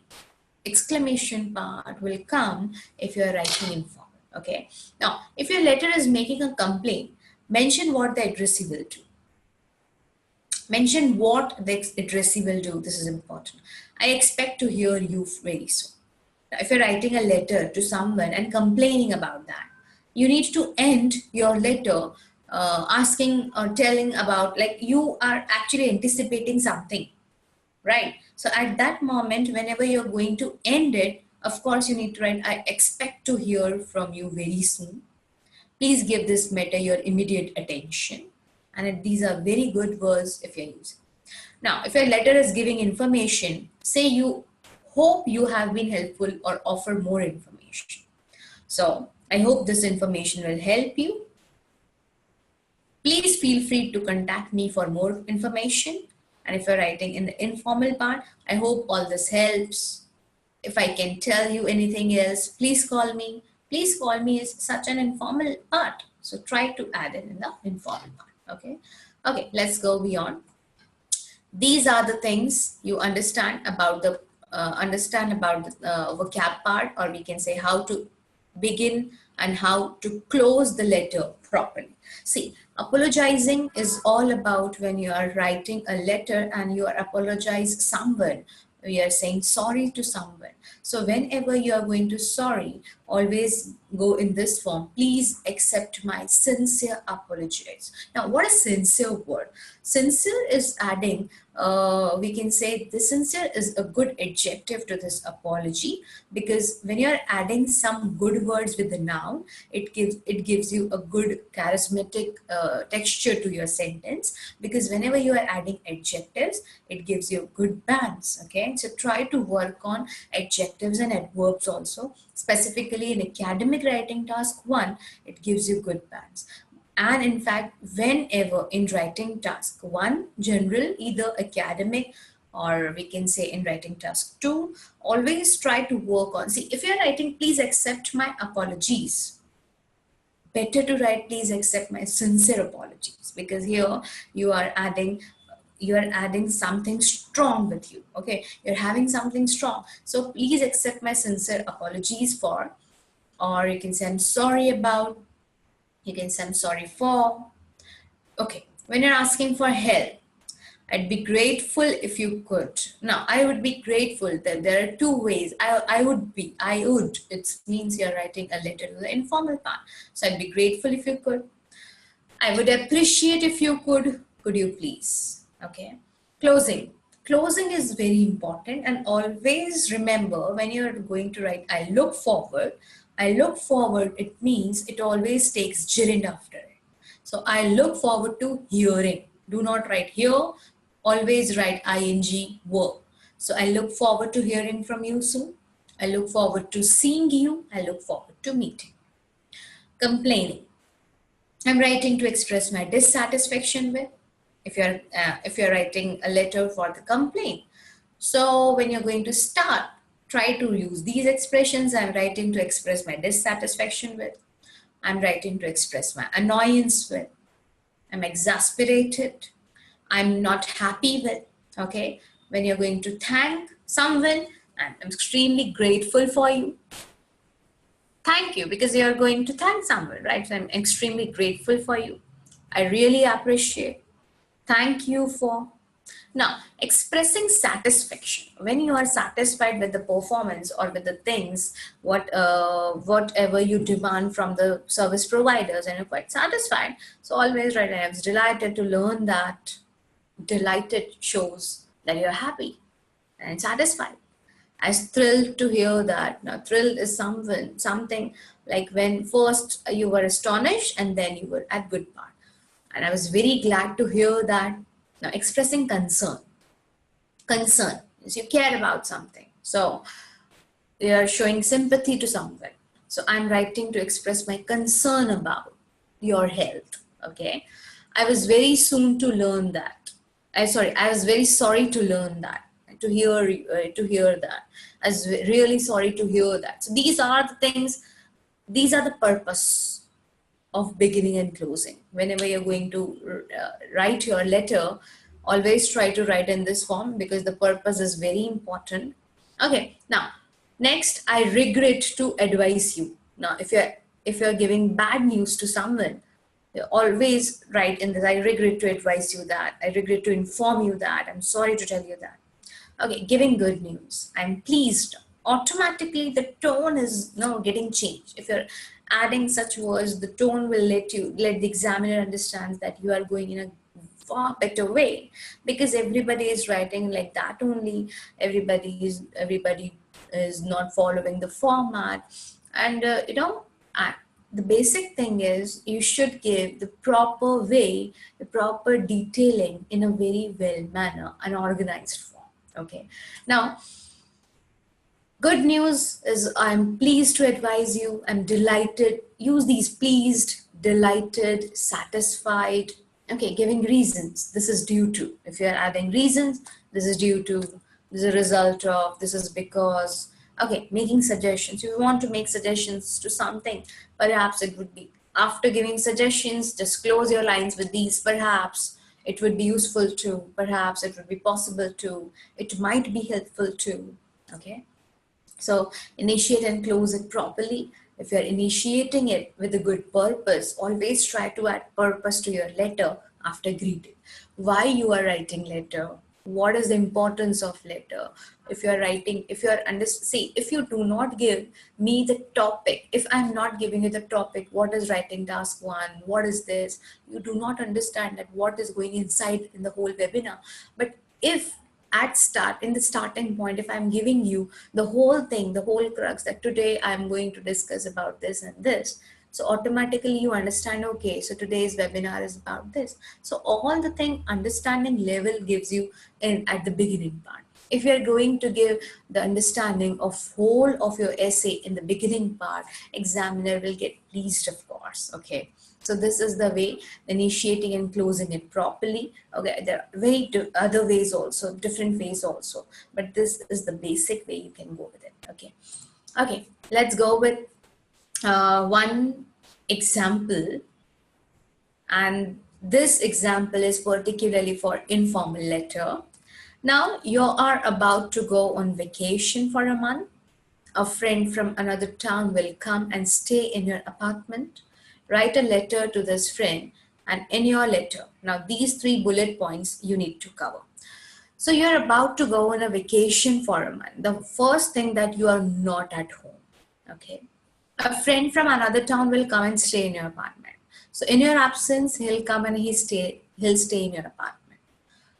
exclamation part will come if you're writing informal. Okay. Now, if your letter is making a complaint, mention what the addressee will do. Mention what the addressee will do. This is important. I expect to hear you very soon. If you're writing a letter to someone and complaining about that, you need to end your letter asking or telling about, like, you are actually anticipating something, right? So at that moment, whenever you're going to end it, of course, you need to write, I expect to hear from you very soon. Please give this matter your immediate attention. And these are very good words if you're using. Now, if your letter is giving information, say you hope you have been helpful or offer more information. So I hope this information will help you. Please feel free to contact me for more information. And if you're writing in the informal part, I hope all this helps. If I can tell you anything else, please call me. Please call me is such an informal part. So try to add it in the informal part. Okay. Okay, let's go beyond. These are the things you understand about the vocab part, or we can say how to begin and how to close the letter properly. See, apologizing is all about when you are writing a letter and you are apologize someone. We are saying sorry to someone. So whenever you are going to sorry, always go in this form. Please accept my sincere apologies. Now, what is sincere word? Sincere is adding, we can say the sincere is a good adjective to this apology, because when you're adding some good words with the noun, it gives you a good charismatic texture to your sentence, because whenever you are adding adjectives, it gives you good bands. Okay, so try to work on adjectives and adverbs also. Specifically in academic writing task 1, it gives you good bands. And in fact, whenever in writing task 1, general, either academic, or we can say in writing task 2, always try to work on, see, if you're writing, please accept my apologies, better to write, please accept my sincere apologies, because here you are adding something strong with you. Okay, you're having something strong. So please accept my sincere apologies for, or you can say I'm sorry about, you can say I'm sorry for. Okay, when you're asking for help, I'd be grateful if you could. Now, I would be grateful. That there are two ways. I would. It means you're writing a letter to the informal part. So I'd be grateful if you could. I would appreciate if you could. Could you please? Okay. Closing. Closing is very important, and always remember when you're going to write, I look forward. I look forward, it means it always takes gerund after it. So I look forward to hearing. Do not write here. Always write ing verb. So I look forward to hearing from you soon. I look forward to seeing you. I look forward to meeting. Complaining. I'm writing to express my dissatisfaction with. If you're writing a letter for the complaint. So when you're going to start, try to use these expressions. I'm writing to express my dissatisfaction with. I'm writing to express my annoyance with. I'm exasperated. I'm not happy with. Okay. When you're going to thank someone, I'm extremely grateful for you. Thank you, because you're going to thank someone, right? So I'm extremely grateful for you. I really appreciate. Thank you for. Now, expressing satisfaction. When you are satisfied with the performance or with the things, whatever you demand from the service providers, and you're quite satisfied, so always write, I was delighted to learn that. Delighted shows that you're happy and satisfied. I was thrilled to hear that. Now, thrilled is something like when first you were astonished and then you were at good part. And I was very glad to hear that. Now, expressing concern. Concern is you care about something. So, you are showing sympathy to someone. So, I'm writing to express my concern about your health. Okay. I was very soon to learn that. I was very sorry to learn that. To hear that. I was really sorry to hear that. So, these are the things, these are the purpose of beginning and closing. Whenever you're going to write your letter, always try to write in this form because the purpose is very important. Okay, now next, I regret to advise you. Now, if you're giving bad news to someone, you always write in this, I regret to advise you that, I regret to inform you that, I'm sorry to tell you that. Okay, giving good news, I'm pleased. Automatically the tone is now getting changed. If you're adding such words, the tone will let the examiner understand that you are going in a far better way, because everybody is writing like that only. Everybody is not following the format, and the basic thing is you should give the proper way, the proper detailing in a very well manner, an organized form. Okay, now good news is I'm pleased to advise you, I'm delighted. Use these pleased, delighted, satisfied. Okay, giving reasons. This is due to. If you're adding reasons, this is due to, this is a result of, this is because. Okay, making suggestions. If you want to make suggestions to something, perhaps it would be after giving suggestions, just close your lines with these. Perhaps it would be useful to, perhaps it would be possible to, it might be helpful to. Okay. So initiate and close it properly. If you're initiating it with a good purpose, always try to add purpose to your letter after greeting. Why you are writing letter? What is the importance of letter? If you're writing, if you do not give me the topic, if I'm not giving you the topic, what is writing task 1? What is this? You do not understand that what is going inside in the whole webinar. But if in the starting point, if I'm giving you the whole thing, the whole crux that today I'm going to discuss about this and this, so automatically you understand, okay, so today's webinar is about this. So all the thing understanding level gives you at the beginning part. If you're going to give the understanding of whole of your essay in the beginning part, examiner will get pleased, of course. Okay. So this is the way, initiating and closing it properly. Okay, there are other ways also, different ways also, but this is the basic way you can go with it. Okay, okay, let's go with one example, and this example is particularly for informal letter. Now you are about to go on vacation for a month. A friend from another town will come and stay in your apartment. Write a letter to this friend, and in your letter, now these 3 bullet points you need to cover. So you're about to go on a vacation for a month. The first thing that you are not at home. Okay. A friend from another town will come and stay in your apartment. So in your absence, he'll come and he'll stay in your apartment.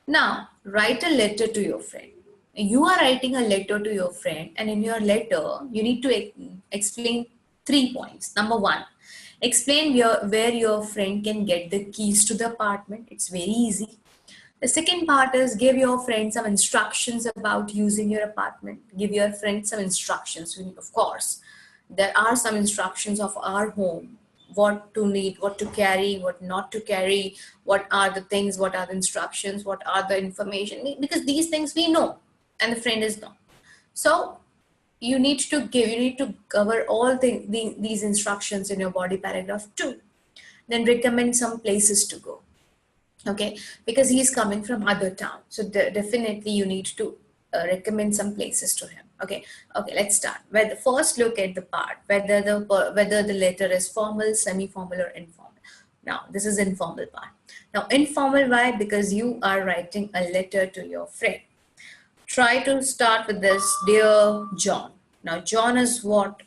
Now, write a letter to your friend. You are writing a letter to your friend, and in your letter, you need to explain 3 points. Number 1, explain where your friend can get the keys to the apartment. It's very easy. The second part is give your friend some instructions about using your apartment. Give your friend some instructions. Of course, there are some instructions of our home. What to need, what to carry, what not to carry, what are the things, what are the instructions, what are the information, because these things we know and the friend is not. So you need to cover all these instructions in your body paragraph 2. Then recommend some places to go. Okay, because he's coming from other town, so definitely you need to recommend some places to him. Okay, let's start. First look at the part whether the letter is formal, semi-formal, or informal. Now, this is informal part. Now, informal, why? Because you are writing a letter to your friend. Try to start with this, dear John. Now, John is what?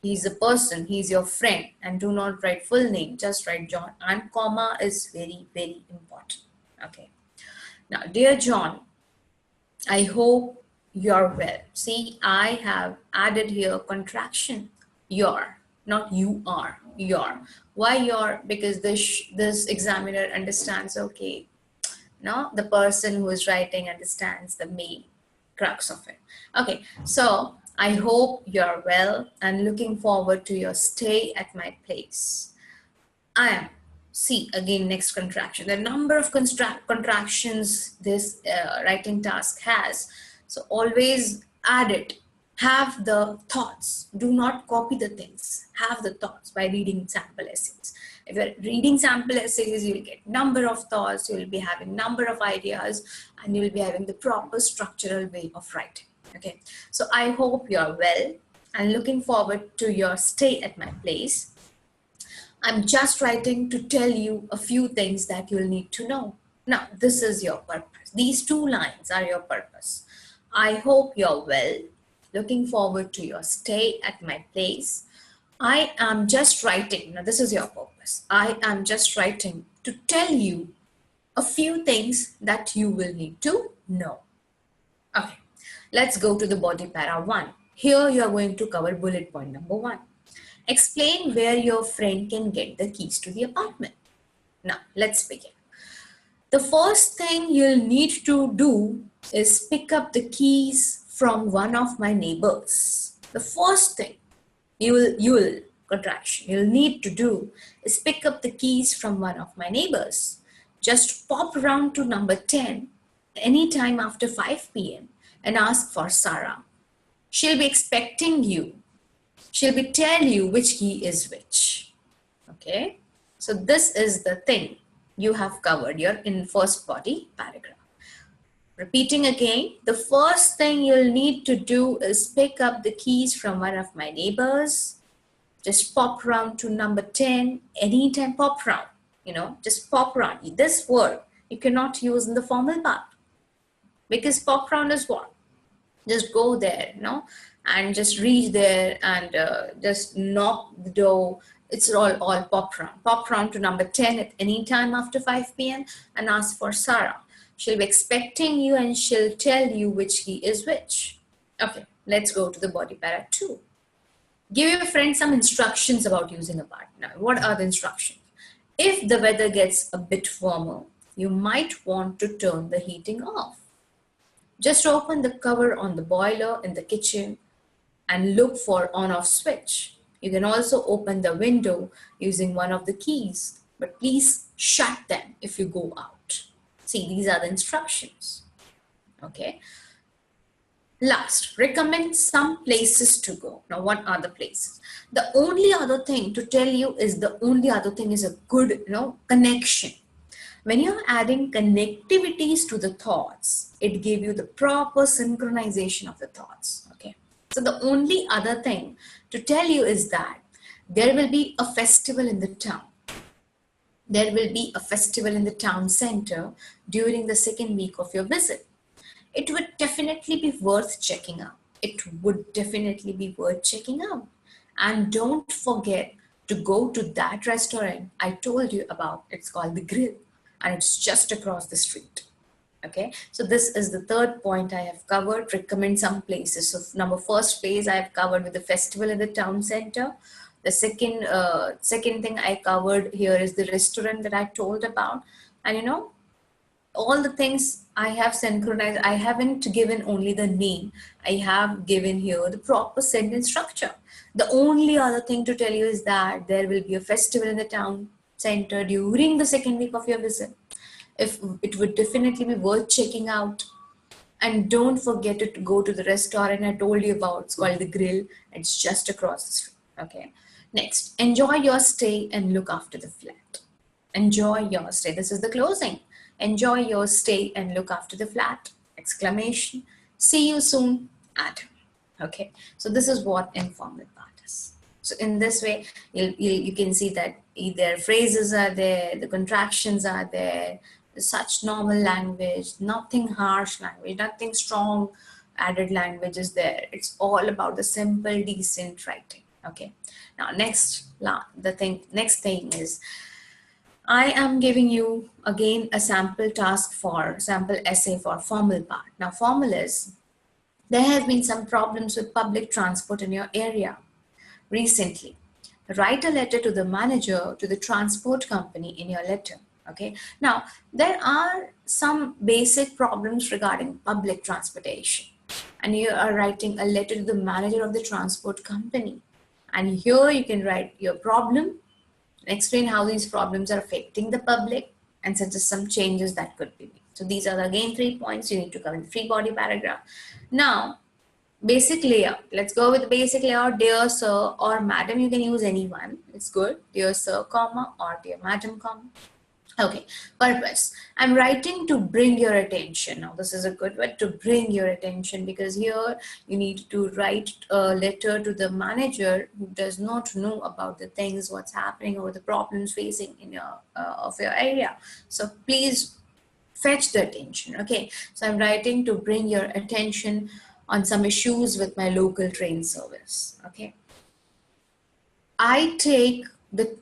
He's a person, he's your friend, and do not write full name, just write John, and comma is very, very important. Okay. Now, dear John, I hope you're well. See, I have added here contraction, your, not you are, your. Why your? Because this examiner understands, okay, no, the person who is writing understands the main crux of it. Okay, so I hope you're well and looking forward to your stay at my place. I am. See, again, next contraction. The number of contractions this writing task has. So always add it. Have the thoughts. Do not copy the things. Have the thoughts by reading sample essays. If you're reading sample essays, you'll get number of thoughts, you'll be having number of ideas, and you'll be having the proper structural way of writing. Okay, so I hope you're well and looking forward to your stay at my place. I'm just writing to tell you a few things that you'll need to know. Now, this is your purpose. These two lines are your purpose. I hope you're well. Looking forward to your stay at my place. I am just writing. Now, this is your purpose. I am just writing to tell you a few things that you will need to know. Okay, let's go to the body para 1. Here, you are going to cover bullet point number 1. Explain where your friend can get the keys to the apartment. Now, let's begin. The first thing you'll need to do is pick up the keys from one of my neighbors. The first thing you'll need to do is pick up the keys from one of my neighbors. Just pop around to number 10 anytime after 5 p.m. and ask for Sarah. She'll be expecting you. She'll be tell you which key is which. Okay, so this is the thing you have covered your in first body paragraph. Repeating again, the first thing you'll need to do is pick up the keys from one of my neighbors. Just pop round to number 10 anytime. Pop round, just pop round. This word you cannot use in the formal part because pop round is what? Just go there, and just reach there and just knock the door. It's all pop round. Pop round to number 10 at any time after 5 p.m. and ask for Sarah. She'll be expecting you and she'll tell you which key is which. Okay, let's go to the body para 2. Give your friend some instructions about using a part. Now, what are the instructions? If the weather gets a bit warmer, you might want to turn the heating off. Just open the cover on the boiler in the kitchen and look for on-off switch. You can also open the window using one of the keys, but please shut them if you go out. See, these are the instructions. Okay. Last, recommend some places to go. Now, what are the places? The only other thing to tell you is a good, connection. When you're adding connectivities to the thoughts, it gives you the proper synchronization of the thoughts. Okay. So the only other thing to tell you is that there will be a festival in the town. There will be a festival in the town center during the second week of your visit. It would definitely be worth checking out. And don't forget to go to that restaurant I told you about. It's called The Grill and it's just across the street. Okay, so this is the third point I have covered. Recommend some places. So first place I have covered with the festival in the town center. The second thing I covered here is the restaurant that I told about. And all the things I have synchronized. I haven't given only the name. I have given here the proper sentence structure. The only other thing to tell you is that there will be a festival in the town center during the second week of your visit. If it would definitely be worth checking out. And don't forget to go to the restaurant I told you about. It's called The Grill. It's just across the street. Okay. Next, enjoy your stay and look after the flat. Enjoy your stay. This is the closing. Enjoy your stay and look after the flat. Exclamation. See you soon, Adam. Okay. So this is what informal part is. So So in this way, you can see that either phrases are there, the contractions are there, such normal language, nothing harsh language, nothing strong added language is there. It's all about the simple, decent writing. Okay. Now, next thing is, I am giving you again a sample essay for formal part. Now, formal is, there have been some problems with public transport in your area recently. Write a letter to the manager, to the transport company in your letter. Okay. Now, there are some basic problems regarding public transportation, and you are writing a letter to the manager of the transport company. And here you can write your problem, explain how these problems are affecting the public, and suggest some changes that could be made. So these are again 3 points you need to cover in the free body paragraph. Now, basic layout. Let's go with the basic layout. Dear sir or madam, you can use anyone. It's good. Dear sir, comma, or dear madam, comma. Okay, purpose. I'm writing to bring your attention. Now, this is a good word, to bring your attention, because here you need to write a letter to the manager who does not know about the things, what's happening, or the problems facing in your of your area. So please fetch the attention. Okay, so I'm writing to bring your attention on some issues with my local train service. Okay, I take the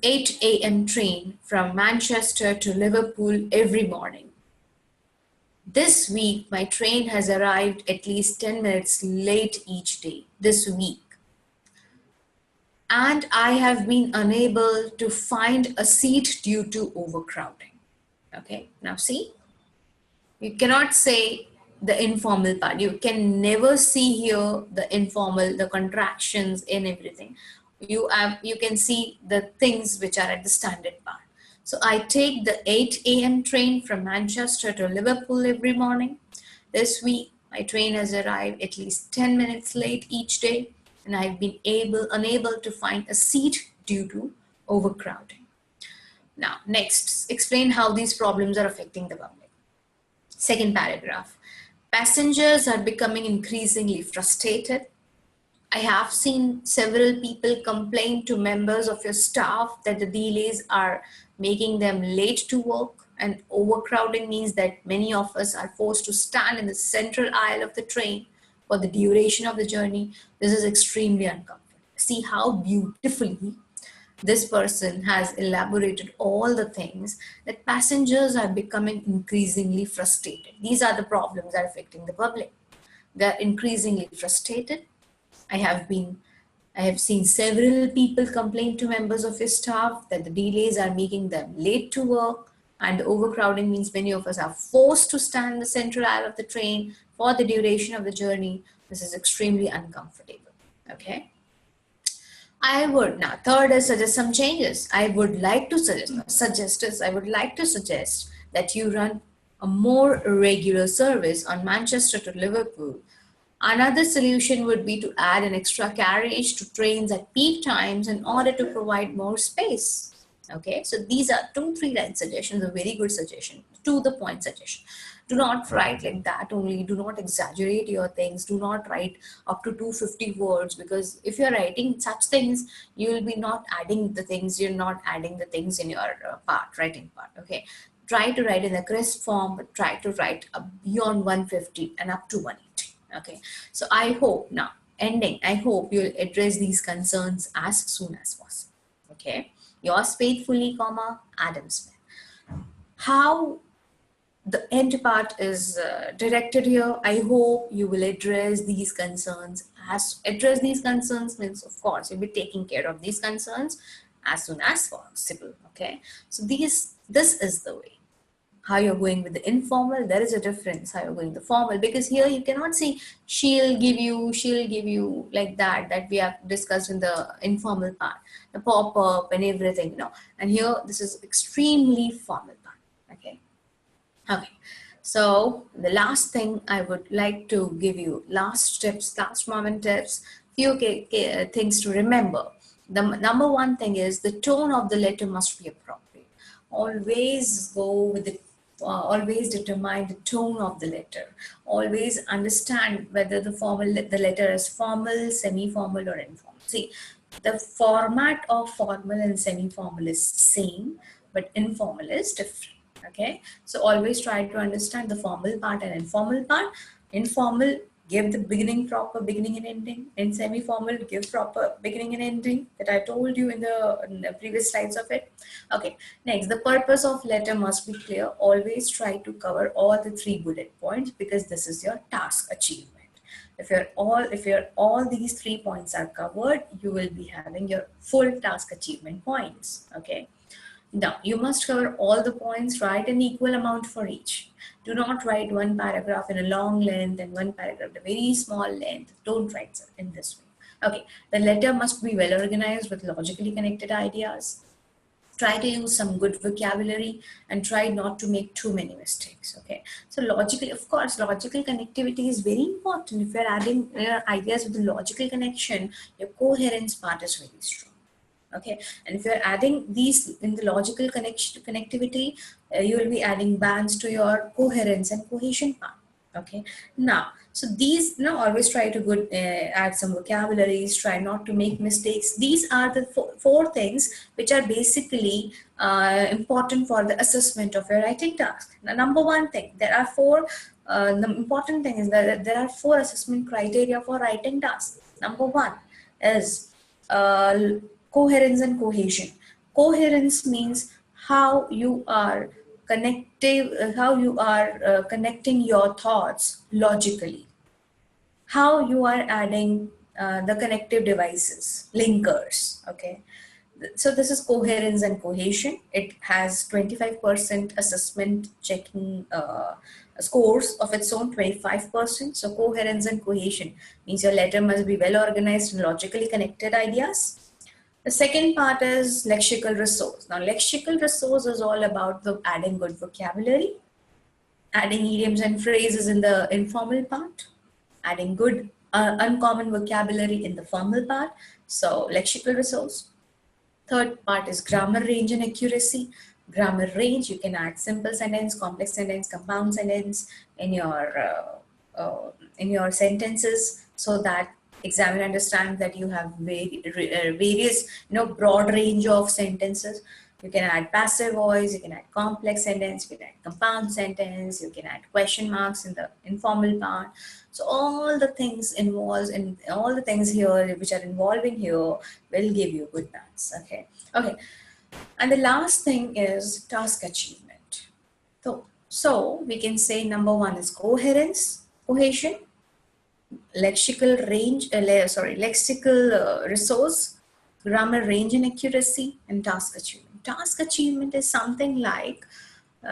8 a.m. train from Manchester to Liverpool every morning. This week, my train has arrived at least 10 minutes late each day, this week. And I have been unable to find a seat due to overcrowding. Okay, now see, you cannot say the informal part. You can never see here the informal, the contractions in everything. You can see the things which are at the standard part. So I take the 8 a.m. train from Manchester to Liverpool every morning. This week, my train has arrived at least 10 minutes late each day, and I've been unable to find a seat due to overcrowding. Now, next, explain how these problems are affecting the public. Second paragraph. Passengers are becoming increasingly frustrated. I have seen several people complain to members of your staff that the delays are making them late to work, and overcrowding means that many of us are forced to stand in the central aisle of the train for the duration of the journey. This is extremely uncomfortable. See how beautifully this person has elaborated all the things that passengers are becoming increasingly frustrated. These are the problems that are affecting the public. They're increasingly frustrated. I have seen several people complain to members of your staff that the delays are making them late to work, and overcrowding means many of us are forced to stand in the central aisle of the train for the duration of the journey. This is extremely uncomfortable. Okay. Third is suggest some changes. I would like to suggest that you run a more regular service on Manchester to Liverpool. Another solution would be to add an extra carriage to trains at peak times in order to provide more space. Okay, so these are 2-3 line suggestions, a very good suggestion, to the point suggestion. Do not write like that only. Do not exaggerate your things. Do not write up to 250 words, because if you're writing such things, you will be not adding the things. You're not adding the things in your writing part. Okay, try to write in a crisp form, but try to write beyond 150 and up to 180. Okay, so I hope I hope you'll address these concerns as soon as possible. Okay, yours faithfully, Adam Smith. How the end part is directed here. I hope you will address these concerns. Address these concerns means, of course, you'll be taking care of these concerns as soon as possible. Okay, so this is the way. How you're going with the informal, there is a difference. How you're going the formal, because here you cannot say she'll give you like that we have discussed in the informal part, the pop-up and everything, and here this is extremely formal part. Okay, so the last thing I would like to give you, last moment tips, few things to remember. The number one thing is the tone of the letter must be appropriate. Always determine the tone of the letter. Always understand whether the letter is formal, semi-formal, or informal. See, The format of formal and semi-formal is same, but informal is different. Okay, so always try to understand the formal part and informal part. Informal, give the beginning, proper beginning and ending. In semi-formal, give proper beginning and ending that I told you in the previous slides of it. Okay, next, the purpose of letter must be clear. Always try to cover all the 3 bullet points because this is your task achievement. If all these 3 points are covered, you will be having your full task achievement points. Okay. Now, you must cover all the points, write an equal amount for each. Do not write one paragraph in a long length and one paragraph in a very small length. Don't write in this way. Okay, the letter must be well organized with logically connected ideas. Try to use some good vocabulary and try not to make too many mistakes. Okay, so logically, of course, logical connectivity is very important. If you're adding ideas with the logical connection, your coherence part is very strong. Okay, and if you're adding these in the logical connectivity, you will be adding bands to your coherence and cohesion part. Okay, now, so these, always try to add some vocabularies, try not to make mistakes. These are the four things which are basically important for the assessment of your writing task. Now, number one thing, there are four, the important thing is that there are 4 assessment criteria for writing tasks. Number one is coherence and cohesion. Coherence means how you are connecting your thoughts logically, how you are adding the connective devices, linkers. Okay, so this is coherence and cohesion. It has 25% assessment checking scores of its own, 25%. So coherence and cohesion means your letter must be well organized and logically connected ideas. The second part is lexical resource. Now, lexical resource is all about the adding good vocabulary, adding idioms and phrases in the informal part, adding good uncommon vocabulary in the formal part. So, lexical resource. Third part is grammar range and accuracy. Grammar range, you can add simple sentence, complex sentence, compound sentence in your sentences, so that examiner understands that you have various, broad range of sentences. You can add passive voice, you can add complex sentence, you can add compound sentence, you can add question marks in the informal part. So all the things all the things here which are involving here will give you good marks. Okay. Okay. And the last thing is task achievement. So we can say number one is coherence, cohesion, lexical resource, grammar range and accuracy, and task achievement. Task achievement is something like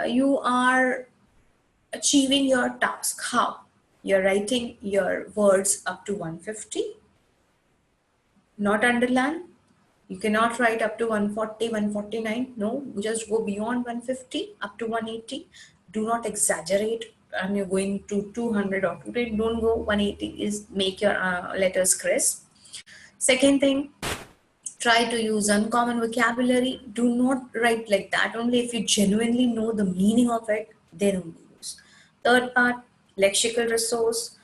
you are achieving your task. How? You're writing your words up to 150, not underline. You cannot write up to 140, 149. No, just go beyond 150, up to 180. Do not exaggerate and you're going to 200 or 210. Don't go 180. Is make your letters crisp. Second thing, try to use uncommon vocabulary. Do not write like that. Only if you genuinely know the meaning of it, then only use. Third part, lexical resource,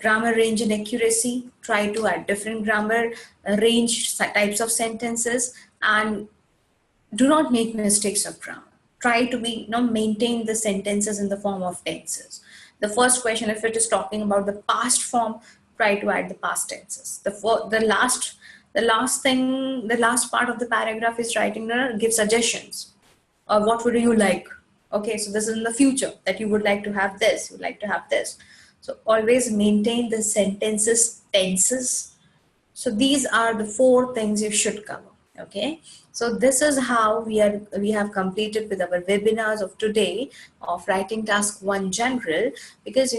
grammar range and accuracy. Try to add different grammar range types of sentences, and do not make mistakes of grammar. Try to maintain the sentences in the form of tenses. The first question, if it is talking about the past form, try to add the past tenses. The last part of the paragraph is writing give suggestions. What would you like? Okay, so this is in the future that you would like to have this, you would like to have this. So always maintain the sentences, tenses. So these are the 4 things you should cover. Okay, so this is how we have completed with our webinars of today of writing task 1 general. Because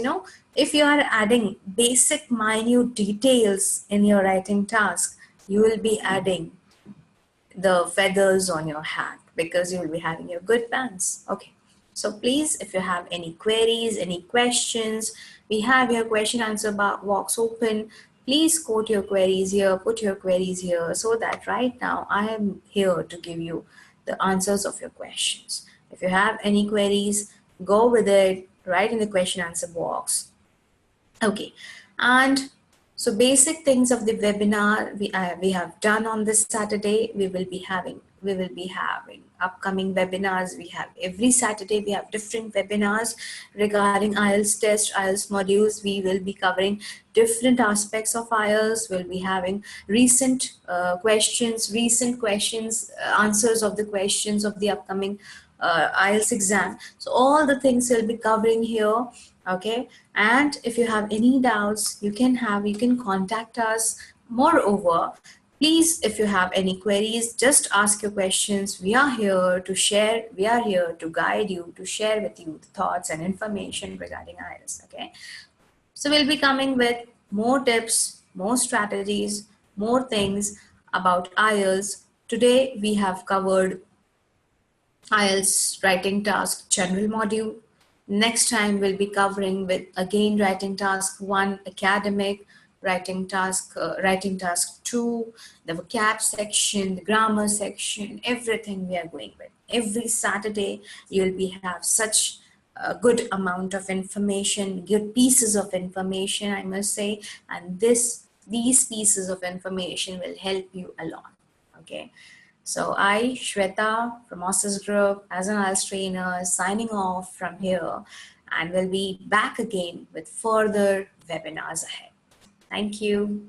if you are adding basic minute details in your writing task, you will be adding the feathers on your hat because you will be having your good pants. Okay, so please, if you have any queries, any questions, we have your question answer box open. Please quote your queries here, put your queries here, so that right now I am here to give you the answers of your questions. If you have any queries, go with it, write in the question answer box. Okay, and So basic things of the webinar we have done on this Saturday. We will be having upcoming webinars. We have every Saturday we have different webinars regarding IELTS test, IELTS modules. We will be covering different aspects of IELTS. We'll be having recent questions, answers of the questions of the upcoming IELTS exam. So all the things we'll be covering here. Okay, and if you have any doubts, you can contact us. Moreover, please, if you have any queries, just ask your questions. We are here to share, we are here to guide you, to share with you the thoughts and information regarding IELTS. Okay, so we'll be coming with more tips, more strategies, more things about IELTS. Today we have covered IELTS writing task general module. Next time we'll be covering with again writing task 1 academic, writing task 2, the vocab section, the grammar section, everything we are going with. Every Saturday you'll be have such a good amount of information, good pieces of information, I must say, and these pieces of information will help you a lot. Okay. So I, Shweta from Ossis Group, as an IELTS trainer, signing off from here, and will be back again with further webinars ahead. Thank you.